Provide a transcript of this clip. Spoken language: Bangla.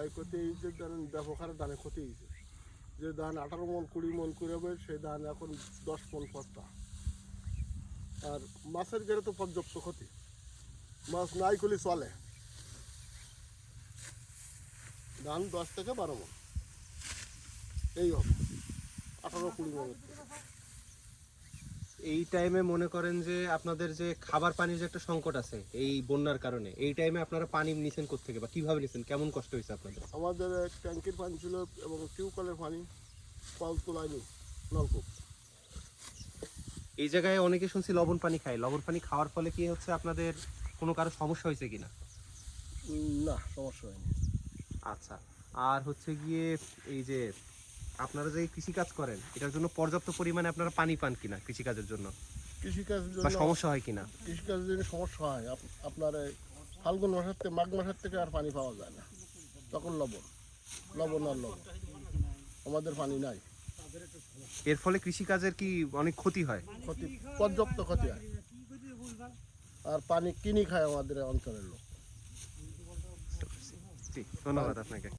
ক্ষয়ক্ষতি হয়েছে, ধরেন ব্যাপক হারে ধানে ক্ষতি হয়েছে। যে ধান 18 মন 20 মন করে হবে, সেই ধান এখন 10 মন পড়তা। আর মাছের গেড়ে তো পর্যাপ্ত ক্ষতি, মাছ নাই করলে চলে। ধান 10 থেকে 12 মন এই হবে, 18-20 মনের থেকে। এই টাইমে মনে করেন যে আপনাদের যে খাবার পানির যে একটা সংকট আছে এই বন্যার কারণে, এই টাইমে আপনারা পানি নিছেন কোত্থেকে বা কিভাবে নিছেন, কেমন কষ্ট হয়েছে আপনাদের? আমাদের ট্যাঙ্কির পানি ছিল এবং টিউবওয়েলের পানি, কল তোলায়নি, নলকূপ। এই জায়গায় অনেকে শুনছি লবণ পানি খায়, লবণ পানি খাওয়ার ফলে কি হচ্ছে আপনাদের কোনো কারো সমস্যা হয়েছে কিনা? না, সমস্যা হয়নি। আচ্ছা, আর হচ্ছে গিয়ে এই যে আপনারা যে কৃষিকাজ করেন এটার জন্য পর্যাপ্ত পরিমাণে আপনারা পানি পান কিনা কৃষিকাজের জন্য, কৃষিকাজের বা জন্য সমস্যা হয় কিনা? কৃষিকাজের জন্য সমস্যা হয়। আপনার এই ফাল্গুন মাসের থেকে মাঘ মাসের থেকে আর পানি পাওয়া যায় না, তখন লবণ লবণ আর লবণ, আমাদের পানি নাই। এর ফলে কৃষিকাজের কি অনেক ক্ষতি হয়? ক্ষতি, পর্যাপ্ত ক্ষতি হয়। আর পানি কিনে খায় আমাদের অঞ্চলের লোক। জি, ধন্যবাদ আপনাকে।